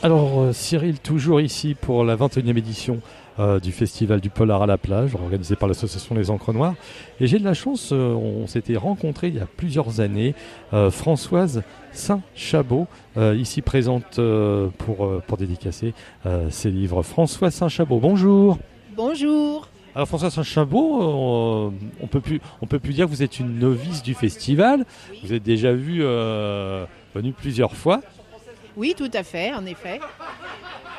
Alors Cyril, toujours ici pour la 21e édition du Festival du Polar à la plage, organisé par l'association Les Encres Noires. Et j'ai de la chance, on s'était rencontrés il y a plusieurs années. Françoise Saint-Chabot, ici présente pour dédicacer ses livres. Françoise Saint-Chabot, bonjour. Bonjour. Alors Françoise Saint-Chabot, on peut plus dire que vous êtes une novice du festival. Vous êtes déjà venue plusieurs fois. Oui, tout à fait, en effet.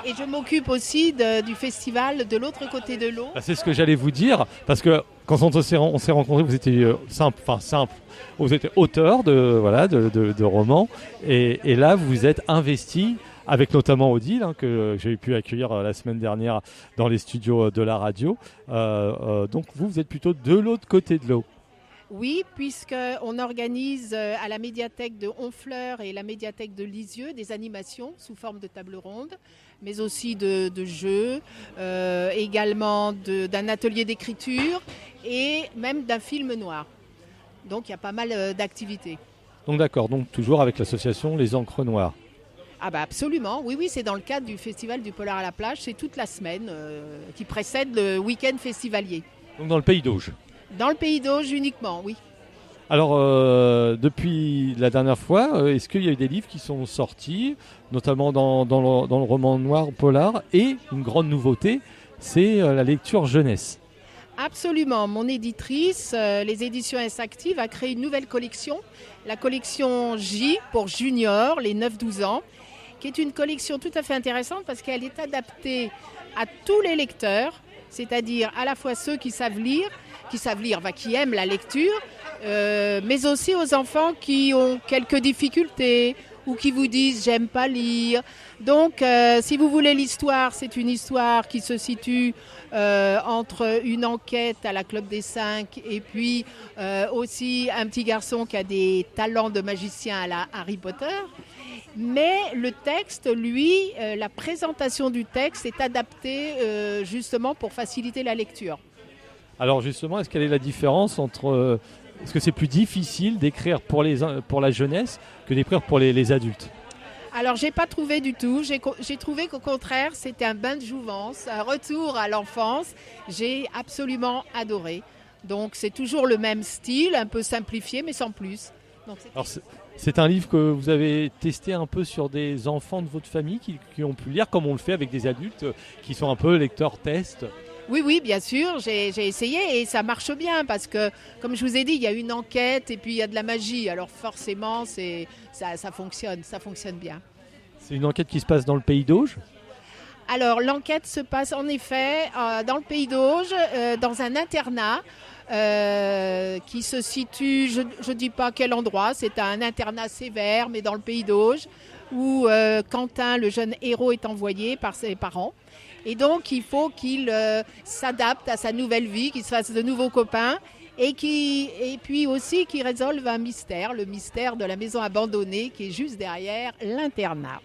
Et je m'occupe aussi du festival de l'autre côté de l'eau. C'est ce que j'allais vous dire, parce que quand on s'est rencontrés, vous étiez simple, vous étiez auteur de romans, et là vous êtes investi, avec notamment Odile, que j'ai pu accueillir la semaine dernière dans les studios de la radio. Donc vous êtes plutôt de l'autre côté de l'eau. Oui, puisqu'on organise à la médiathèque de Honfleur et la médiathèque de Lisieux des animations sous forme de table ronde, mais aussi de jeux, également d'un atelier d'écriture et même d'un film noir. Donc il y a pas mal d'activités. Donc d'accord, donc toujours avec l'association Les Encres Noires. Ah bah absolument, oui, c'est dans le cadre du Festival du Polar à la plage, c'est toute la semaine qui précède le week-end festivalier. Donc dans le Pays d'Auge. Dans le Pays d'Auge uniquement, oui. Alors, depuis la dernière fois, est-ce qu'il y a eu des livres qui sont sortis, notamment dans le roman noir polar, et une grande nouveauté, c'est la lecture jeunesse. Absolument. Mon éditrice, les éditions S-Active, a créé une nouvelle collection, la collection J pour Junior, les 9-12 ans, qui est une collection tout à fait intéressante parce qu'elle est adaptée à tous les lecteurs, c'est-à-dire à la fois ceux qui savent lire, qui aiment la lecture, mais aussi aux enfants qui ont quelques difficultés ou qui vous disent « j'aime pas lire ». Donc, si vous voulez l'histoire, c'est une histoire qui se situe entre une enquête à la Club des 5 et puis aussi un petit garçon qui a des talents de magicien à la Harry Potter. Mais le texte, lui, la présentation du texte est adaptée justement pour faciliter la lecture. Alors justement, est-ce quelle est la différence entre... est-ce que c'est plus difficile d'écrire pour la jeunesse que d'écrire pour les adultes ? Alors, j'ai pas trouvé du tout. J'ai trouvé qu'au contraire, c'était un bain de jouvence, un retour à l'enfance. J'ai absolument adoré. Donc, c'est toujours le même style, un peu simplifié, mais sans plus. Donc, alors, c'est un livre que vous avez testé un peu sur des enfants de votre famille qui ont pu lire, comme on le fait avec des adultes qui sont un peu lecteurs test. Oui, bien sûr, j'ai essayé et ça marche bien parce que, comme je vous ai dit, il y a une enquête et puis il y a de la magie. Alors forcément, ça fonctionne bien. C'est une enquête qui se passe dans le Pays d'Auge ? Alors l'enquête se passe en effet dans le Pays d'Auge, dans un internat qui se situe, je ne dis pas quel endroit, c'est un internat sévère, mais dans le Pays d'Auge, où Quentin, le jeune héros, est envoyé par ses parents. Et donc, il faut qu'il s'adapte à sa nouvelle vie, qu'il se fasse de nouveaux copains et puis aussi qu'il résolve un mystère, le mystère de la maison abandonnée qui est juste derrière l'internat.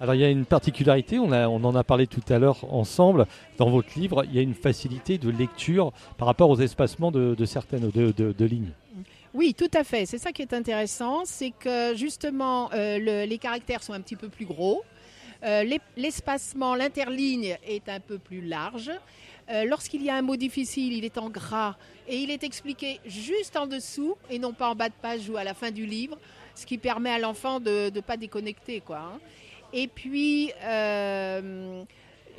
Alors, il y a une particularité, on en a parlé tout à l'heure ensemble. Dans votre livre, il y a une facilité de lecture par rapport aux espacements de certaines de lignes. Oui, tout à fait. C'est ça qui est intéressant, c'est que justement, les caractères sont un petit peu plus gros. L'espacement, l'interligne est un peu plus large. Lorsqu'il y a un mot difficile, il est en gras et il est expliqué juste en dessous et non pas en bas de page ou à la fin du livre, ce qui permet à l'enfant de ne pas déconnecter, quoi. Et puis,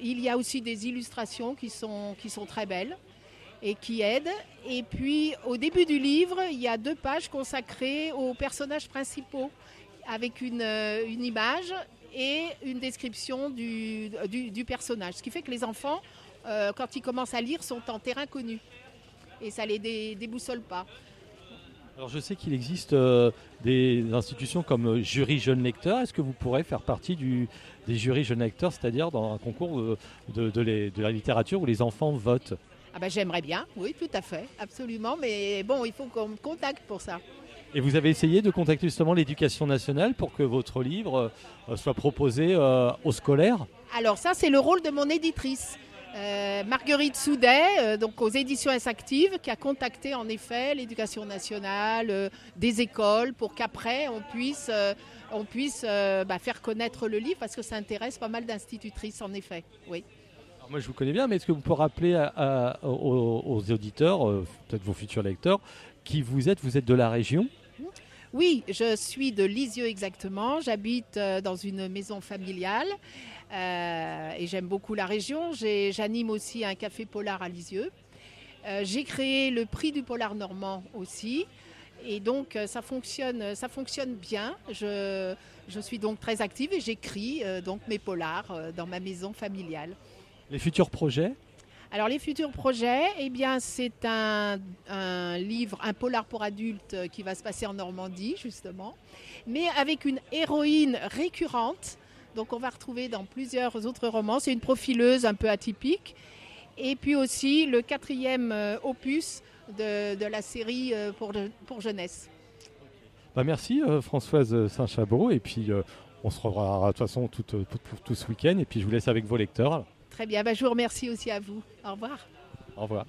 il y a aussi des illustrations qui sont très belles et qui aident. Et puis, au début du livre, il y a 2 pages consacrées aux personnages principaux avec une image et une description du personnage. Ce qui fait que les enfants, quand ils commencent à lire, sont en terrain connu. Et ça ne les déboussole pas. Alors je sais qu'il existe des institutions comme Jury Jeune Lecteur. Est-ce que vous pourrez faire partie des jurys Jeunes Lecteurs, c'est-à-dire dans un concours de la littérature où les enfants votent ? Ah ben, j'aimerais bien, oui, tout à fait, absolument. Mais bon, il faut qu'on me contacte pour ça. Et vous avez essayé de contacter justement l'Éducation nationale pour que votre livre soit proposé aux scolaires ? Alors ça, c'est le rôle de mon éditrice. Marguerite Soudet, donc aux éditions S-Active, qui a contacté en effet l'Éducation nationale, des écoles, pour qu'après on puisse on puisse faire connaître le livre parce que ça intéresse pas mal d'institutrices en effet. Oui. Alors moi je vous connais bien, mais est-ce que vous pouvez rappeler aux auditeurs, peut-être vos futurs lecteurs, qui vous êtes? Vous êtes de la région? Oui, je suis de Lisieux exactement. J'habite dans une maison familiale et j'aime beaucoup la région. J'anime aussi un café polar à Lisieux. J'ai créé le prix du polar normand aussi. Et donc ça fonctionne bien. Je suis donc très active et j'écris donc mes polars dans ma maison familiale. Les futurs projets? Alors les futurs projets, eh bien c'est un livre, un polar pour adultes qui va se passer en Normandie justement, mais avec une héroïne récurrente. Donc on va retrouver dans plusieurs autres romans. C'est une profileuse un peu atypique. Et puis aussi le 4e opus de la série pour jeunesse. Merci Françoise Saint-Chabot, et puis on se reverra de toute façon tout ce week-end, et puis je vous laisse avec vos lecteurs. Très bien, je vous remercie aussi à vous. Au revoir. Au revoir.